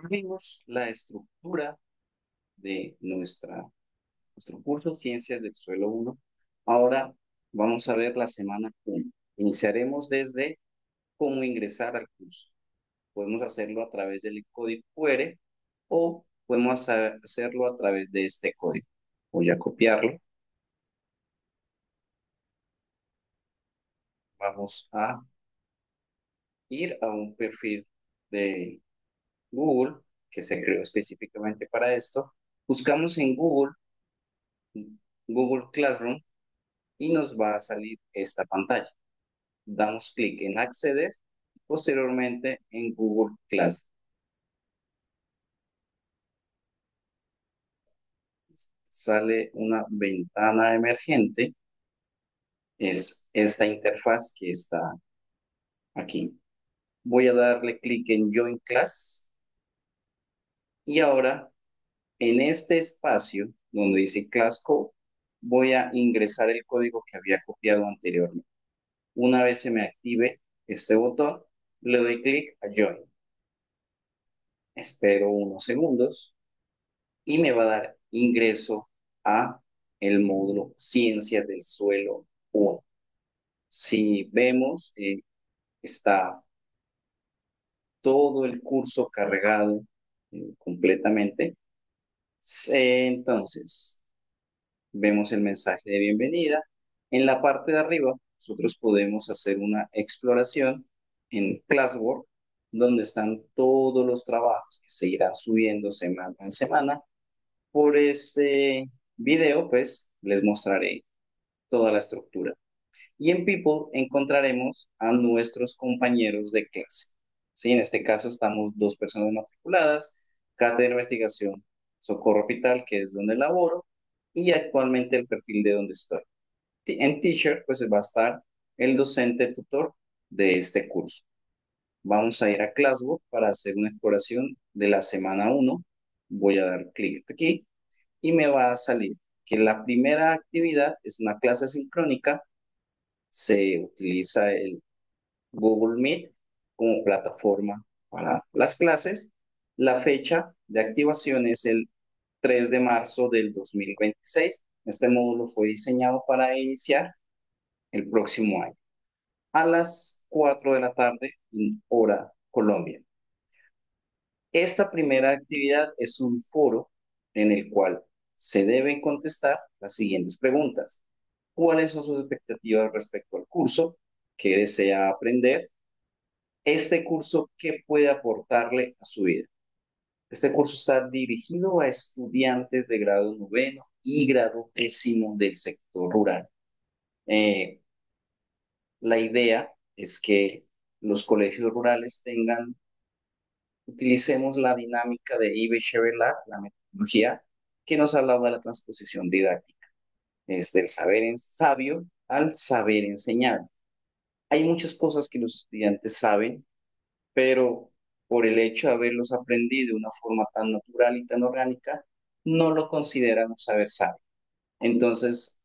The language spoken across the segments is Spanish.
Vimos la estructura de nuestro curso Ciencias del Suelo uno. Ahora vamos a ver la semana 1. Iniciaremos desde cómo ingresar al curso. Podemos hacerlo a través del código QR o podemos hacerlo a través de este código. Voy a copiarlo. Vamos a ir a un perfil de Google que se creó específicamente para esto. Buscamos en Google Classroom y nos va a salir esta pantalla. Damos clic en acceder, posteriormente en Google Classroom. Sale una ventana emergente, es esta interfaz que está aquí. Voy a darle clic en Join Class y ahora en este espacio donde dice Class Code, voy a ingresar el código que había copiado anteriormente. Una vez se me active este botón, le doy clic a Join. Espero unos segundos y me va a dar ingreso a el módulo Ciencias del Suelo 1. Si vemos, está todo el curso cargado completamente. Entonces, vemos el mensaje de bienvenida. En la parte de arriba, nosotros podemos hacer una exploración en Classwork, donde están todos los trabajos que se irán subiendo semana en semana. Por este video, pues, les mostraré toda la estructura. Y en People encontraremos a nuestros compañeros de clase. ¿Sí? En este caso estamos dos personas matriculadas, Cátedra de Investigación Socorro Hospital, que es donde laboro, y actualmente el perfil de donde estoy. En Teacher, pues va a estar el docente tutor de este curso. Vamos a ir a Classwork para hacer una exploración de la semana 1. Voy a dar clic aquí y me va a salir que la primera actividad es una clase sincrónica. Se utiliza el Google Meet como plataforma para las clases. La fecha de activación es el 3 de marzo del 2026. Este módulo fue diseñado para iniciar el próximo año a las 4 de la tarde, hora Colombia. Esta primera actividad es un foro en el cual se deben contestar las siguientes preguntas. ¿Cuáles son sus expectativas respecto al curso? ¿Qué desea aprender? Este curso, ¿qué puede aportarle a su vida? Este curso está dirigido a estudiantes de grado noveno y grado décimo del sector rural. Eh, la idea es que los colegios rurales utilicemos la dinámica de Ibe-Chevelard, la metodología que nos hablaba de la transposición didáctica, es del saber en sabio al saber enseñar. Hay muchas cosas que los estudiantes saben, pero por el hecho de haberlos aprendido de una forma tan natural y tan orgánica, no lo consideran un saber sabio. Entonces,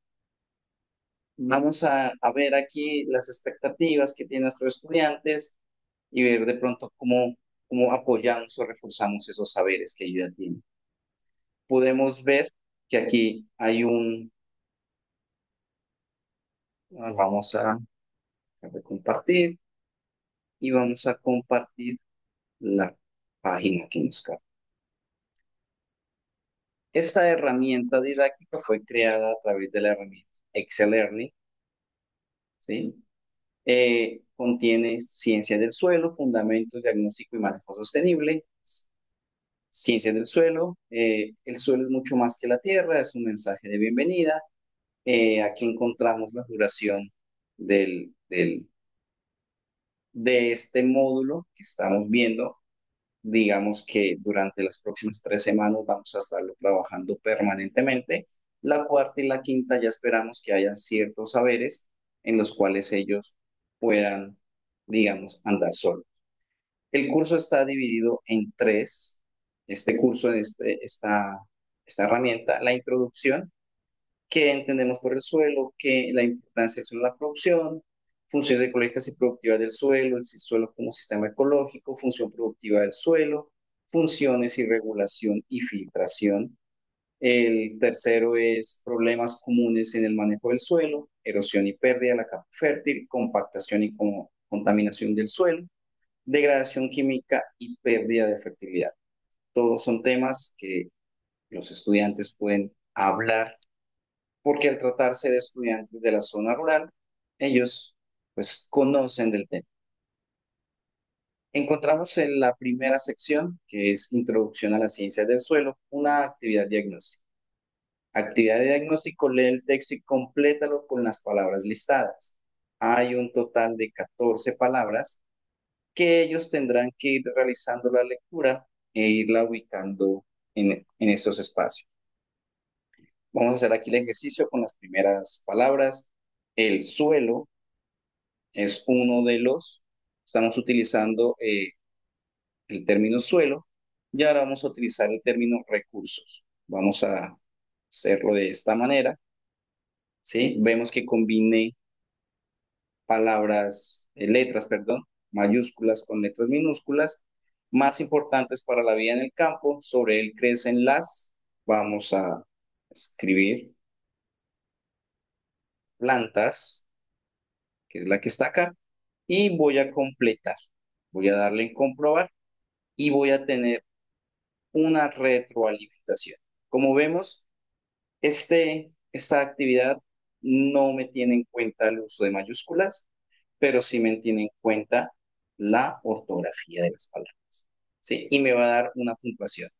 vamos a ver aquí las expectativas que tienen nuestros estudiantes y ver de pronto cómo apoyamos o reforzamos esos saberes que ellos ya tienen. Podemos ver que aquí hay vamos a compartir y vamos a compartir la página que nos carga. Esta herramienta didáctica fue creada a través de la herramienta Excel Learning, ¿sí? Contiene ciencia del suelo, fundamentos, diagnóstico y manejo sostenible. Ciencia del suelo, el suelo es mucho más que la tierra, es un mensaje de bienvenida. Aquí encontramos la duración de este módulo que estamos viendo. Digamos que durante las próximas 3 semanas vamos a estarlo trabajando permanentemente. La cuarta y la quinta ya esperamos que hayan ciertos saberes en los cuales ellos puedan, digamos, andar solos. El curso está dividido en tres. Este curso, esta herramienta, la introducción, qué entendemos por el suelo, qué la importancia del suelo en la producción, funciones ecológicas y productivas del suelo, el suelo como sistema ecológico, función productiva del suelo, funciones y regulación y filtración. El tercero es problemas comunes en el manejo del suelo, erosión y pérdida de la capa fértil, compactación y contaminación del suelo, degradación química y pérdida de fertilidad. Todos son temas que los estudiantes pueden hablar porque al tratarse de estudiantes de la zona rural, ellos pues conocen del tema. Encontramos en la primera sección, que es Introducción a las Ciencias del Suelo, una actividad diagnóstica. Actividad de diagnóstico, lee el texto y complétalo con las palabras listadas. Hay un total de 14 palabras que ellos tendrán que ir realizando la lectura e irla ubicando en estos espacios. Vamos a hacer aquí el ejercicio con las primeras palabras. El suelo es uno de los, estamos utilizando el término suelo y ahora vamos a utilizar el término recursos. Vamos a hacerlo de esta manera, ¿sí? Vemos que combiné palabras, letras, perdón, mayúsculas con letras minúsculas, más importantes para la vida en el campo. Sobre él crecen las, vamos a escribir plantas, que es la que está acá, y voy a completar. Voy a darle en comprobar y voy a tener una retroalimentación. Como vemos, esta actividad no me tiene en cuenta el uso de mayúsculas, pero sí me tiene en cuenta la ortografía de las palabras, ¿sí? Y me va a dar una puntuación.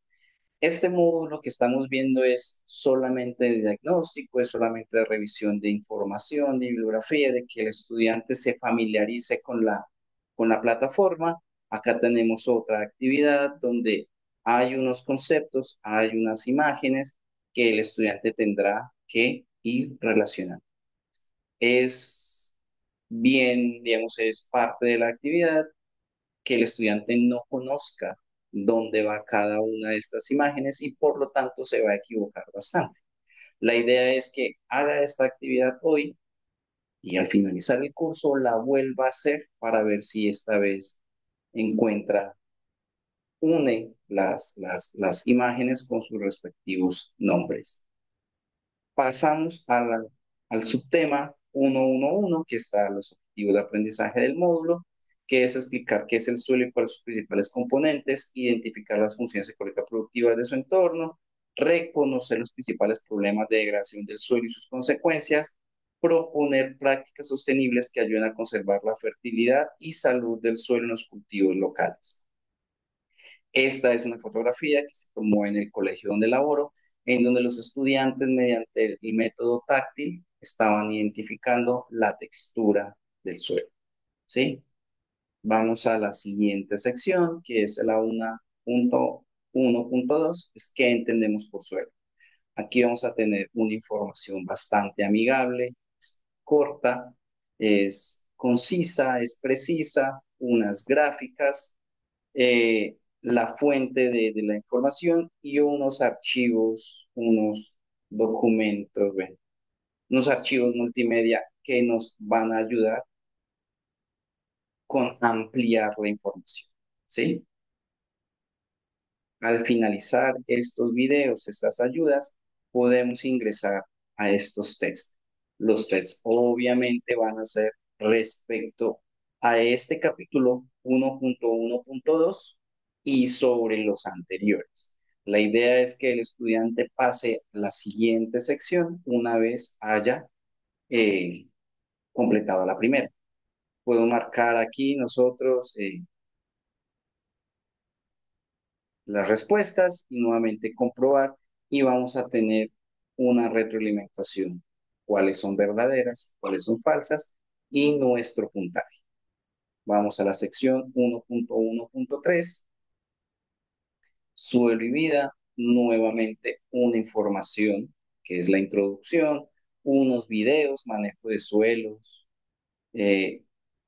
Este módulo que estamos viendo es solamente de diagnóstico, es solamente de revisión de información, de bibliografía, de que el estudiante se familiarice con la plataforma. Acá tenemos otra actividad donde hay unos conceptos, hay unas imágenes que el estudiante tendrá que ir relacionando. Es bien, digamos, es parte de la actividad que el estudiante no conozca dónde va cada una de estas imágenes y por lo tanto se va a equivocar bastante. La idea es que haga esta actividad hoy y al finalizar el curso la vuelva a hacer para ver si esta vez encuentra, une las imágenes con sus respectivos nombres. Pasamos al subtema 111, que está los objetivos de aprendizaje del módulo, que es explicar qué es el suelo y cuáles son sus principales componentes, identificar las funciones ecológicas productivas de su entorno, reconocer los principales problemas de degradación del suelo y sus consecuencias, proponer prácticas sostenibles que ayuden a conservar la fertilidad y salud del suelo en los cultivos locales. Esta es una fotografía que se tomó en el colegio donde laboro, en donde los estudiantes, mediante el método táctil, estaban identificando la textura del suelo. ¿Sí? Vamos a la siguiente sección, que es la 1.1.2, es qué entendemos por suelo. Aquí vamos a tener una información bastante amigable, es corta, es concisa, es precisa, unas gráficas, la fuente de la información y unos archivos, unos documentos, bueno, unos archivos multimedia que nos van a ayudar con ampliar la información, ¿sí? Al finalizar estos videos, estas ayudas, podemos ingresar a estos tests. Los tests obviamente van a ser respecto a este capítulo 1.1.2 y sobre los anteriores. La idea es que el estudiante pase la siguiente sección una vez haya eh, completado la primera. Puedo marcar aquí nosotros las respuestas y nuevamente comprobar y vamos a tener una retroalimentación. Cuáles son verdaderas, cuáles son falsas y nuestro puntaje. Vamos a la sección 1.1.3, suelo y vida, nuevamente una información que es la introducción, unos videos, manejo de suelos, eh,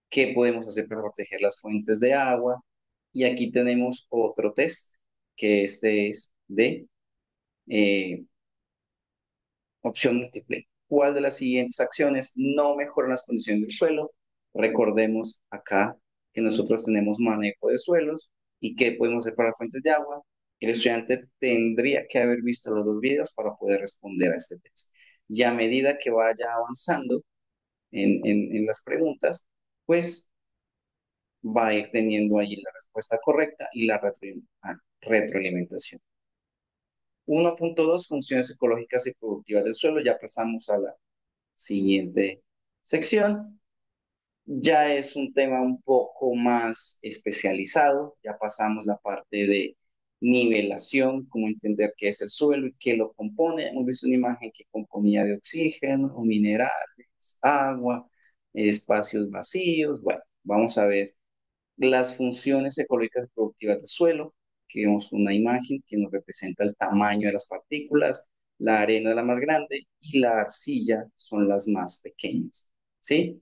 qué podemos hacer para proteger las fuentes de agua. Y aquí tenemos otro test, que este es de eh, opción múltiple. ¿Cuál de las siguientes acciones no mejora las condiciones del suelo? Recordemos acá que nosotros tenemos manejo de suelos. ¿Y qué podemos hacer para fuentes de agua? El estudiante tendría que haber visto los dos videos para poder responder a este test. Y a medida que vaya avanzando en las preguntas, pues va a ir teniendo ahí la respuesta correcta y la retroalimentación. 1.2 Funciones ecológicas y productivas del suelo. Ya pasamos a la siguiente sección. Ya es un tema un poco más especializado, ya pasamos la parte de nivelación, cómo entender qué es el suelo y qué lo compone. Hemos visto una imagen que componía de oxígeno, minerales, agua, espacios vacíos. Bueno, vamos a ver las funciones ecológicas y productivas del suelo, que vemos una imagen que nos representa el tamaño de las partículas, la arena es la más grande y la arcilla son las más pequeñas, ¿sí?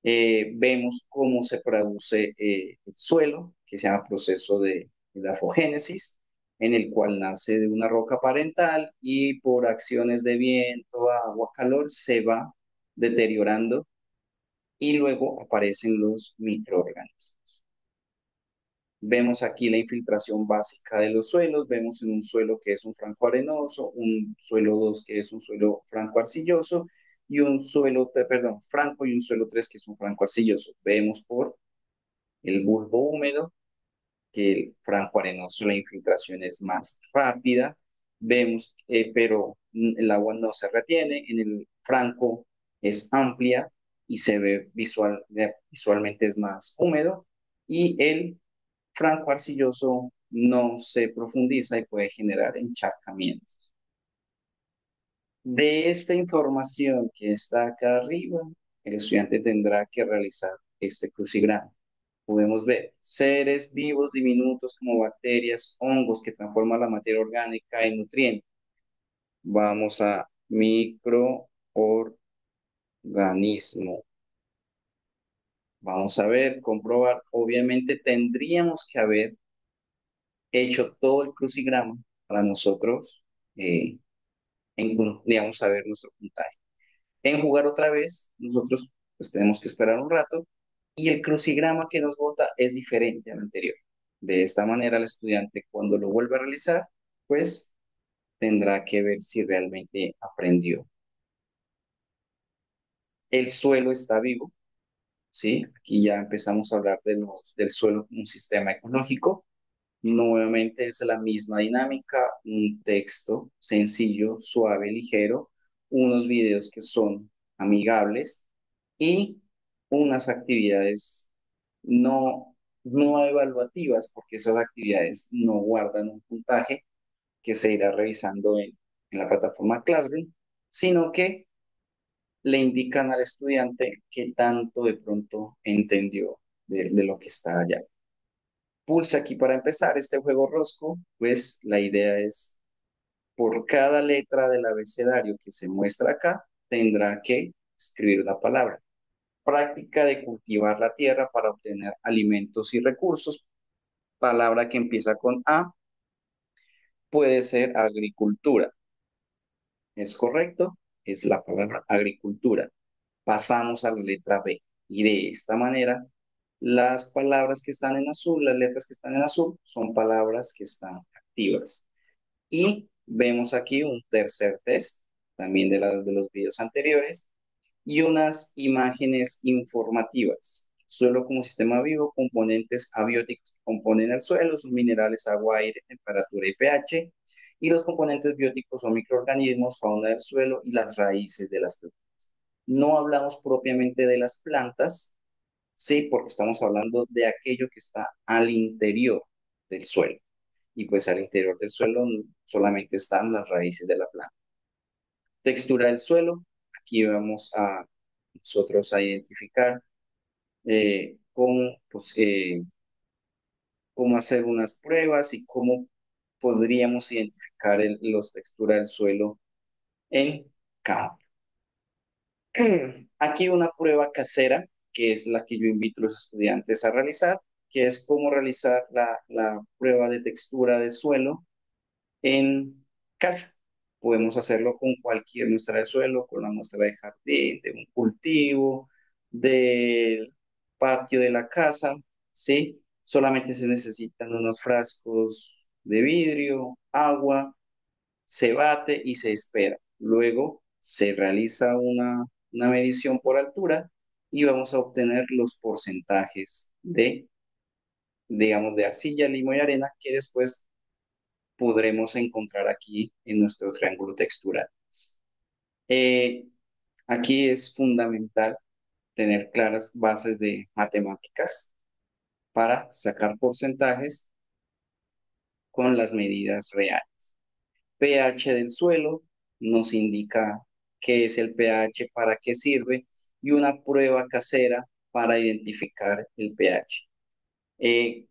Vemos cómo se produce el suelo, que se llama proceso de edafogénesis, en el cual nace de una roca parental y por acciones de viento, agua, calor, se va deteriorando y luego aparecen los microorganismos. Vemos aquí la infiltración básica de los suelos, vemos en un suelo que es un franco arenoso, un suelo 2 que es un suelo franco arcilloso y un suelo, perdón, franco y un suelo 3 que es un franco arcilloso. Vemos por el bulbo húmedo que el franco arenoso la infiltración es más rápida, vemos, pero el agua no se retiene, en el franco es amplia y se ve visualmente es más húmedo y el franco arcilloso no se profundiza y puede generar encharcamientos. De esta información que está acá arriba, el estudiante tendrá que realizar este crucigrama. Podemos ver seres vivos diminutos como bacterias, hongos que transforman la materia orgánica en nutrientes. Vamos a microorganismo. Vamos a ver, comprobar. Obviamente tendríamos que haber hecho todo el crucigrama para nosotros, eh, digamos, saber nuestro puntaje. En jugar otra vez, nosotros pues tenemos que esperar un rato y el crucigrama que nos vota es diferente al anterior. De esta manera, el estudiante cuando lo vuelve a realizar, pues tendrá que ver si realmente aprendió. El suelo está vivo, ¿sí? Aquí ya empezamos a hablar del suelo como un sistema ecológico. Nuevamente es la misma dinámica, un texto sencillo, suave, ligero, unos videos que son amigables y unas actividades no evaluativas, porque esas actividades no guardan un puntaje que se irá revisando en la plataforma Classroom, sino que le indican al estudiante qué tanto de pronto entendió de lo que está allá. Pulsa aquí para empezar este juego rosco, pues la idea es por cada letra del abecedario que se muestra acá, tendrá que escribir la palabra. Práctica de cultivar la tierra para obtener alimentos y recursos. Palabra que empieza con A puede ser agricultura. ¿Es correcto? Es la palabra agricultura. Pasamos a la letra B. Y de esta manera, las palabras que están en azul, las letras que están en azul, son palabras que están activas. Y vemos aquí un tercer test, también de los videos anteriores, y unas imágenes informativas. Suelo como sistema vivo, componentes abióticos que componen el suelo, sus minerales, agua, aire, temperatura y pH. Y los componentes bióticos son microorganismos, fauna del suelo y las raíces de las plantas. No hablamos propiamente de las plantas, sí, porque estamos hablando de aquello que está al interior del suelo. Y pues al interior del suelo solamente están las raíces de la planta. Textura del suelo. Aquí vamos a nosotros a identificar cómo hacer unas pruebas y cómo podríamos identificar los texturas del suelo en campo. Aquí una prueba casera, que es la que yo invito a los estudiantes a realizar, que es cómo realizar la prueba de textura de suelo en casa. Podemos hacerlo con cualquier muestra de suelo, con la muestra de jardín, de un cultivo, del patio de la casa, ¿sí? Solamente se necesitan unos frascos de vidrio, agua, se bate y se espera. Luego se realiza una medición por altura y vamos a obtener los porcentajes de, digamos, de arcilla, limo y arena que después podremos encontrar aquí en nuestro triángulo textural. Eh, Aquí es fundamental tener claras bases de matemáticas para sacar porcentajes con las medidas reales. pH del suelo nos indica qué es el pH, para qué sirve y una prueba casera para identificar el pH. Eh,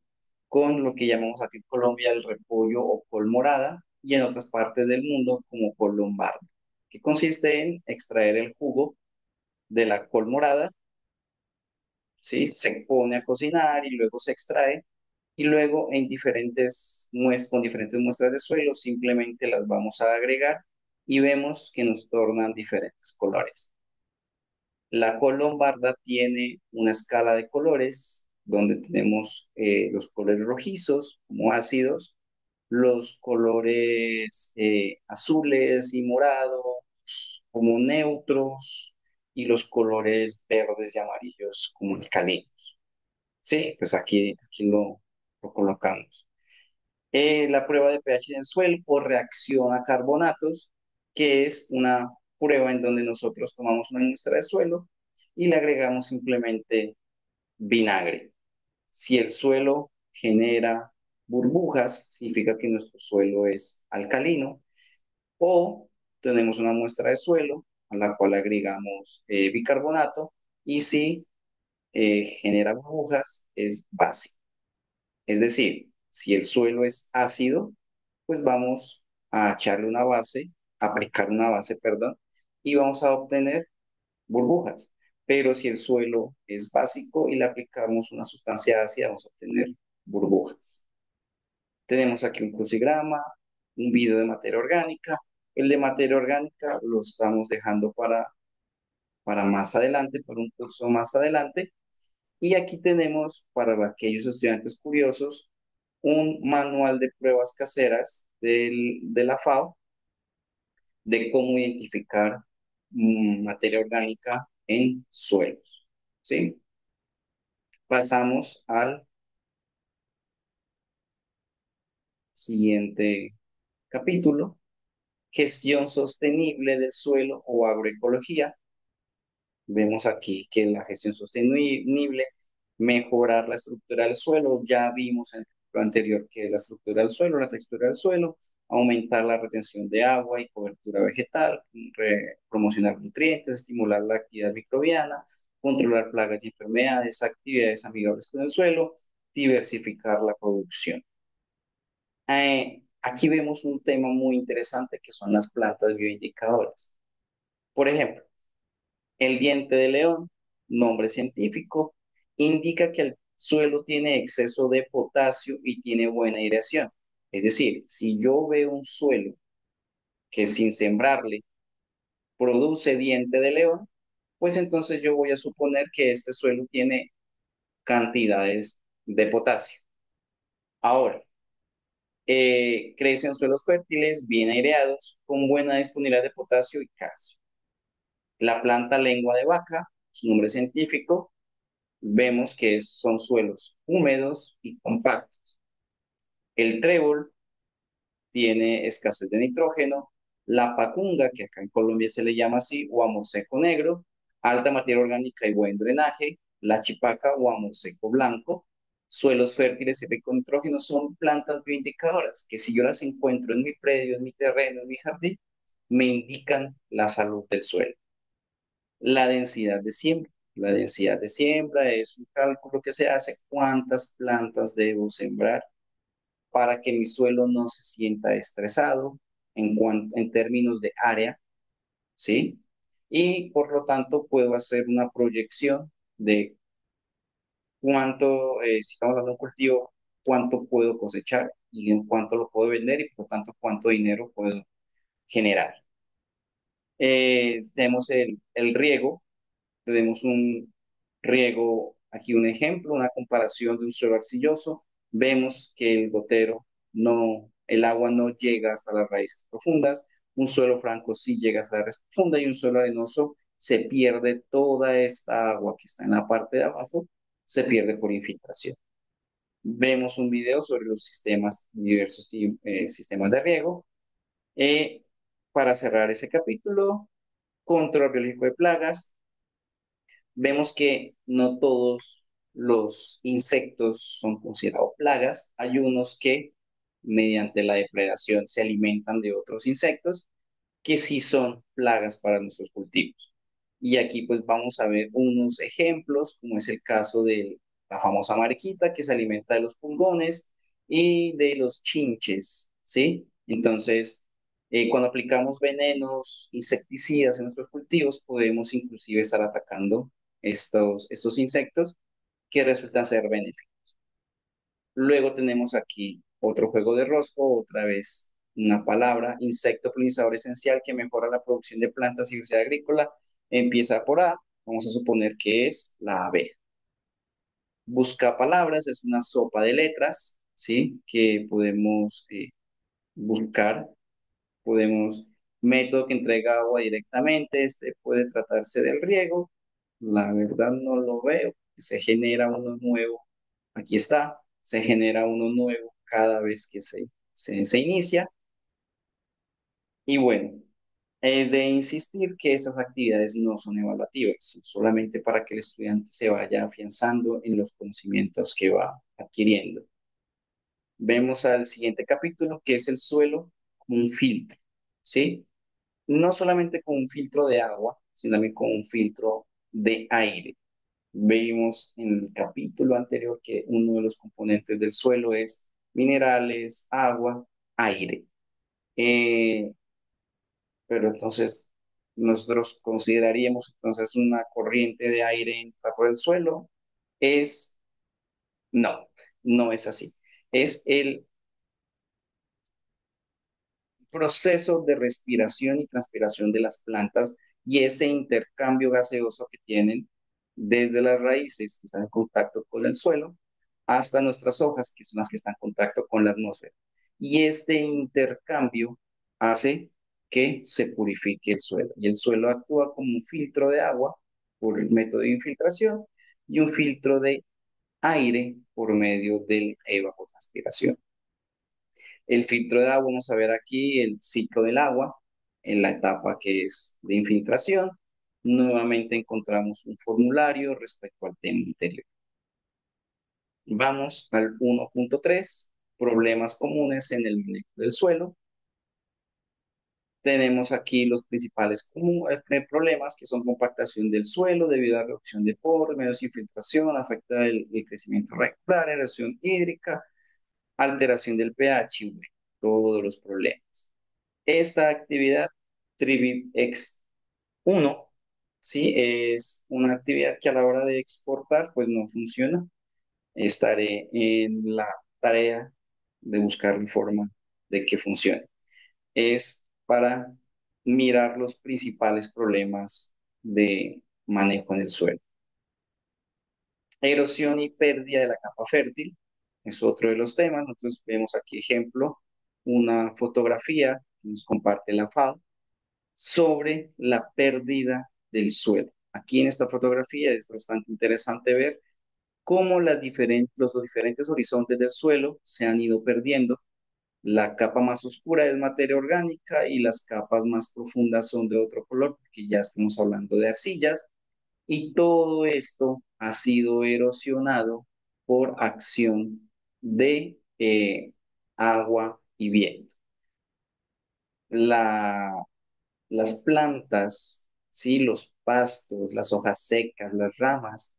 con lo que llamamos aquí en Colombia el repollo o col morada y en otras partes del mundo como col lombardo, que consiste en extraer el jugo de la col morada, ¿sí? Se pone a cocinar y luego se extrae y luego con diferentes muestras de suelo simplemente las vamos a agregar y vemos que nos tornan diferentes colores. La col lombarda tiene una escala de colores donde tenemos los colores rojizos como ácidos, los colores azules y morados como neutros y los colores verdes y amarillos como alcalinos. Sí, pues aquí lo colocamos. La prueba de pH del suelo por reacción a carbonatos, que es una prueba en donde nosotros tomamos una muestra de suelo y le agregamos simplemente vinagre. Si el suelo genera burbujas, significa que nuestro suelo es alcalino, o tenemos una muestra de suelo a la cual agregamos bicarbonato y si genera burbujas es básico. Es decir, si el suelo es ácido, pues vamos a echarle una base, aplicar una base, perdón, y vamos a obtener burbujas. Pero si el suelo es básico y le aplicamos una sustancia ácida, vamos a obtener burbujas. Tenemos aquí un crucigrama, un video de materia orgánica. El de materia orgánica lo estamos dejando para más adelante, para un curso más adelante. Y aquí tenemos, para aquellos estudiantes curiosos, un manual de pruebas caseras de la FAO de cómo identificar materia orgánica en suelos. ¿Sí? Pasamos al siguiente capítulo, gestión sostenible del suelo o agroecología. Vemos aquí que la gestión sostenible, mejorar la estructura del suelo, ya vimos en el capítulo anterior que es la estructura del suelo, la textura del suelo, aumentar la retención de agua y cobertura vegetal, promocionar nutrientes, estimular la actividad microbiana, controlar plagas y enfermedades, actividades amigables con el suelo, diversificar la producción. Aquí vemos un tema muy interesante que son las plantas bioindicadoras. Por ejemplo, el diente de león, nombre científico, indica que el suelo tiene exceso de potasio y tiene buena aireación. Es decir, si yo veo un suelo que sin sembrarle produce diente de león, pues entonces yo voy a suponer que este suelo tiene cantidades de potasio. Ahora, crece en suelos fértiles, bien aireados, con buena disponibilidad de potasio y calcio. La planta lengua de vaca, su nombre científico, vemos que son suelos húmedos y compactos. El trébol tiene escasez de nitrógeno. La pacunga, que acá en Colombia se le llama así, o amor seco negro, alta materia orgánica y buen drenaje. La chipaca o amor seco blanco, suelos fértiles y ricos en nitrógeno son plantas bioindicadoras que si yo las encuentro en mi predio, en mi terreno, en mi jardín, me indican la salud del suelo. La densidad de siembra. La densidad de siembra es un cálculo que se hace cuántas plantas debo sembrar para que mi suelo no se sienta estresado en términos de área, ¿sí? Y por lo tanto puedo hacer una proyección de cuánto, si estamos hablando de un cultivo, cuánto puedo cosechar y en cuánto lo puedo vender y por lo tanto cuánto dinero puedo generar. Tenemos el riego, tenemos un riego aquí un ejemplo, una comparación de un suelo arcilloso. Vemos que el gotero no, el agua no llega hasta las raíces profundas. Un suelo franco sí llega hasta la raíz profunda y un suelo arenoso se pierde toda esta agua que está en la parte de abajo, se pierde por infiltración. Vemos un video sobre los sistemas, diversos sistemas de riego. Eh, para cerrar ese capítulo, control biológico de plagas, vemos que no todos los insectos son considerados plagas. Hay unos que mediante la depredación se alimentan de otros insectos que sí son plagas para nuestros cultivos. Y aquí pues vamos a ver unos ejemplos, como es el caso de la famosa mariquita que se alimenta de los pulgones y de los chinches, ¿sí? Entonces, cuando aplicamos venenos, insecticidas en nuestros cultivos, podemos inclusive estar atacando estos insectos que resultan ser benéficos. Luego tenemos aquí otro juego de rosco, otra vez una palabra, insecto polinizador esencial que mejora la producción de plantas y diversidad agrícola. Empieza por A, vamos a suponer que es la abeja. Busca palabras es una sopa de letras, ¿sí? Que podemos buscar, podemos, método que entrega agua directamente, este puede tratarse del riego. La verdad no lo veo, se genera uno nuevo. Aquí está, se genera uno nuevo cada vez que se inicia. Y bueno, es de insistir que esas actividades no son evaluativas, son solamente para que el estudiante se vaya afianzando en los conocimientos que va adquiriendo. Vemos al siguiente capítulo, que es el suelo como un filtro, ¿sí? No solamente con un filtro de agua, sino también con un filtro de aire. Vimos en el capítulo anterior que uno de los componentes del suelo es minerales, agua, aire. Eh, pero entonces nosotros consideraríamos entonces una corriente de aire entra por el suelo. Es, no, no es así. Es el proceso de respiración y transpiración de las plantas y ese intercambio gaseoso que tienen desde las raíces que están en contacto con el suelo hasta nuestras hojas, que son las que están en contacto con la atmósfera. Y este intercambio hace que se purifique el suelo. Y el suelo actúa como un filtro de agua por el método de infiltración y un filtro de aire por medio de evapotranspiración. El filtro de agua, vamos a ver aquí el ciclo del agua en la etapa que es de infiltración. Nuevamente encontramos un formulario respecto al tema anterior. Vamos al 1.3, problemas comunes en el manejo del suelo. Tenemos aquí los principales problemas que son compactación del suelo debido a reducción de poros, medios de infiltración, afecta el crecimiento regular, erosión hídrica, alteración del pH, bueno, todos los problemas. Esta actividad TRIBIX1, ¿sí? Es una actividad que a la hora de exportar, pues no funciona. Estaré en la tarea de buscar la forma de que funcione. Es para mirar los principales problemas de manejo en el suelo. Erosión y pérdida de la capa fértil es otro de los temas. Nosotros vemos aquí ejemplo, una fotografía que nos comparte la FAO sobre la pérdida del suelo. Aquí en esta fotografía es bastante interesante ver cómo los diferentes horizontes del suelo se han ido perdiendo. La capa más oscura es materia orgánica y las capas más profundas son de otro color, porque ya estamos hablando de arcillas. Y todo esto ha sido erosionado por acción de agua y viento. La, las plantas, ¿sí? Los pastos, las hojas secas, las ramas,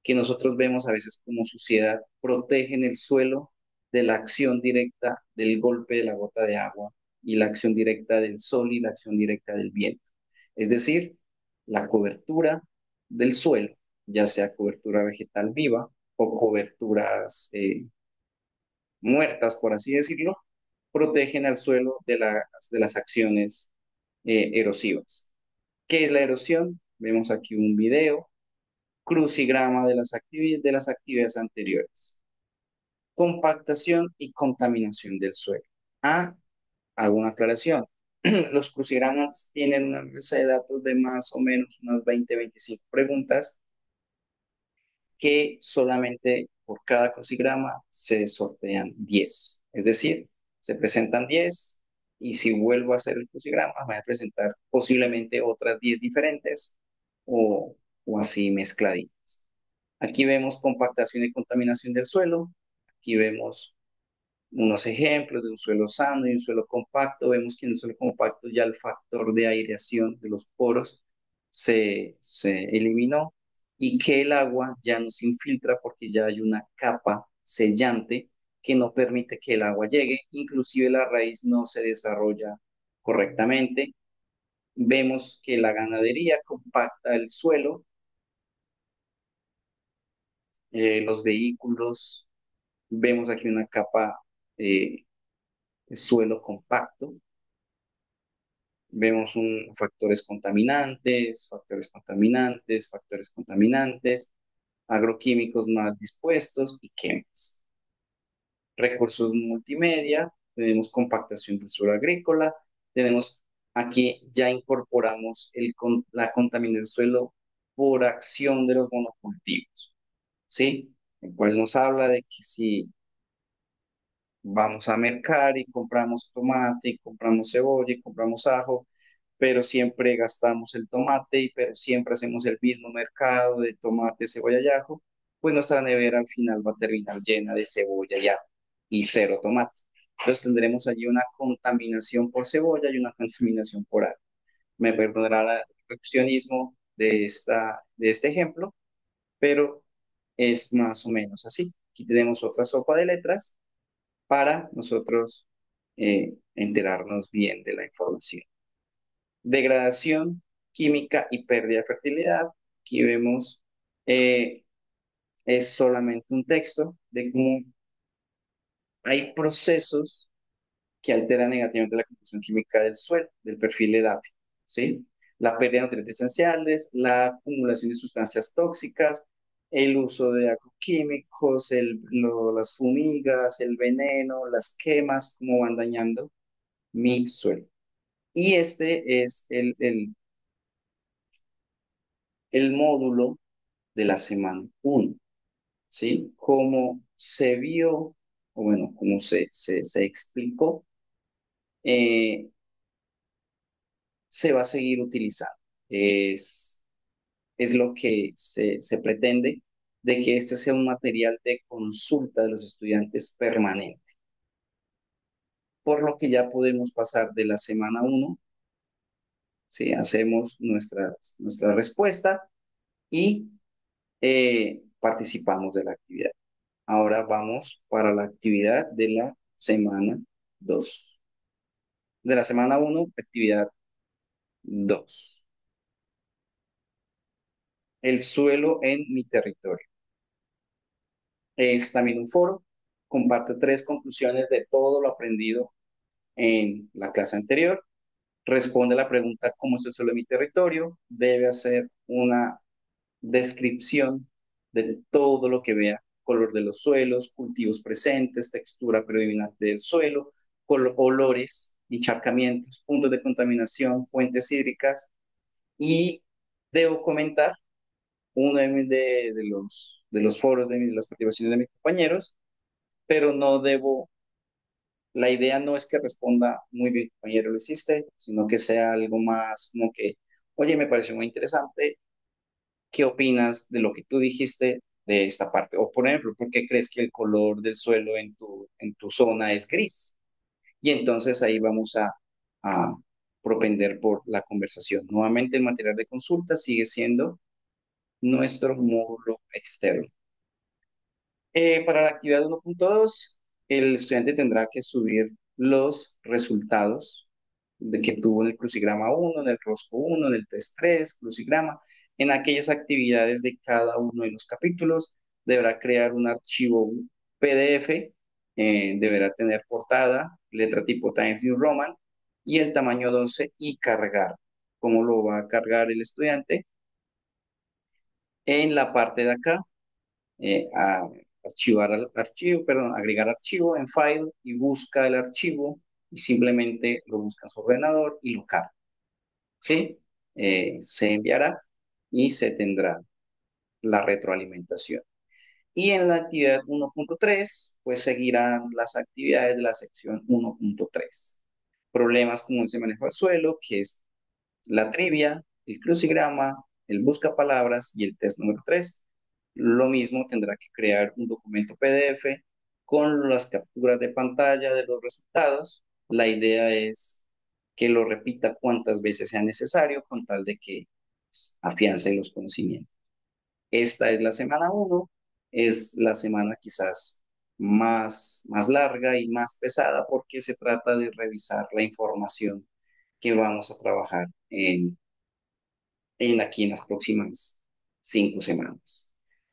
que nosotros vemos a veces como suciedad, protegen el suelo de la acción directa del golpe de la gota de agua y la acción directa del sol y la acción directa del viento. Es decir, la cobertura del suelo, ya sea cobertura vegetal viva o coberturas muertas, por así decirlo, protegen al suelo de las acciones erosivas. ¿Qué es la erosión? Vemos aquí un video. crucigrama de las actividades anteriores. Compactación y contaminación del suelo. Ah, hago una aclaración. Los crucigramas tienen una base de datos de más o menos unas 20, 25 preguntas que solamente por cada crucigrama se sortean 10. Es decir, se presentan 10 y si vuelvo a hacer el crucigrama, voy a presentar posiblemente otras 10 diferentes o, o así mezcladitas. Aquí vemos compactación y contaminación del suelo. Aquí vemos unos ejemplos de un suelo sano y un suelo compacto. Vemos que en el suelo compacto ya el factor de aireación de los poros se eliminó y que el agua ya no se infiltra porque ya hay una capa sellante que no permite que el agua llegue. Inclusive la raíz no se desarrolla correctamente. Vemos que la ganadería compacta el suelo, los vehículos. Vemos aquí una capa eh, de suelo compacto. Vemos factores contaminantes, factores contaminantes, agroquímicos mal dispuestos y químicos. Recursos multimedia, tenemos compactación del suelo agrícola, tenemos aquí ya incorporamos la contaminación del suelo por acción de los monocultivos, ¿sí? El cual nos habla de que si vamos a mercar y compramos tomate y compramos cebolla y compramos ajo, pero siempre gastamos el tomate pero siempre hacemos el mismo mercado de tomate, cebolla y ajo, pues nuestra nevera al final va a terminar llena de cebolla y ajo y cero tomate. Entonces tendremos allí una contaminación por cebolla y una contaminación por ajo. Me perdonará el perfeccionismo de este ejemplo, pero es más o menos así. Aquí tenemos otra sopa de letras para nosotros enterarnos bien de la información. Degradación química y pérdida de fertilidad. Aquí vemos, eh, es solamente un texto de cómo hay procesos que alteran negativamente la composición química del suelo, del perfil edáfico, ¿sí? La pérdida de nutrientes esenciales, la acumulación de sustancias tóxicas, el uso de agroquímicos, las fumigas, el veneno, las quemas, cómo van dañando mi suelo. Y este es el módulo de la semana 1, ¿sí? Como se vio, o bueno, como se explicó, eh, se va a seguir utilizando. Es, es lo que se pretende de que este sea un material de consulta de los estudiantes permanente. Por lo que ya podemos pasar de la semana 1, ¿sí? Hacemos nuestra respuesta y participamos de la actividad. Ahora vamos para la actividad de la semana 2. De la semana 1, actividad 2. El suelo en mi territorio. Es también un foro. Comparte 3 conclusiones de todo lo aprendido en la clase anterior. Responde la pregunta ¿cómo es el suelo en mi territorio? Debe hacer una descripción de todo lo que vea, color de los suelos, cultivos presentes, textura predominante del suelo, olores, encharcamientos, puntos de contaminación, fuentes hídricas y debo comentar uno de los foros de las participaciones de mis compañeros, pero no debo, la idea no es que responda muy bien, compañero, lo hiciste, sino que sea algo más como que, oye, me pareció muy interesante. ¿Qué opinas de lo que tú dijiste de esta parte? O, por ejemplo, ¿por qué crees que el color del suelo en tu zona es gris? Y entonces ahí vamos a propender por la conversación. Nuevamente, el material de consulta sigue siendo nuestro módulo externo. Para la actividad 1.2, el estudiante tendrá que subir los resultados de que tuvo en el crucigrama 1, en el rosco 1, en el test 3, crucigrama, en aquellas actividades de cada uno de los capítulos. Deberá crear un archivo PDF, deberá tener portada, letra tipo Times New Roman y el tamaño 12 y cargar. ¿Cómo lo va a cargar el estudiante? En la parte de acá, archivar archivo, perdón, agregar archivo en File y busca el archivo y simplemente lo busca en su ordenador y lo carga, ¿sí? Se enviará y se tendrá la retroalimentación. Y en la actividad 1.3, pues seguirán las actividades de la sección 1.3. Problemas como ese manejo del suelo, que es la trivia, el crucigrama, el buscapalabras y el test número 3. Lo mismo tendrá que crear un documento PDF con las capturas de pantalla de los resultados. La idea es que lo repita cuantas veces sea necesario con tal de que pues, afiance los conocimientos. Esta es la semana uno, es la semana quizás más larga y más pesada porque se trata de revisar la información que vamos a trabajar en aquí en las próximas 5 semanas.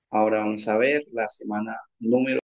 Ahora vamos a ver la semana número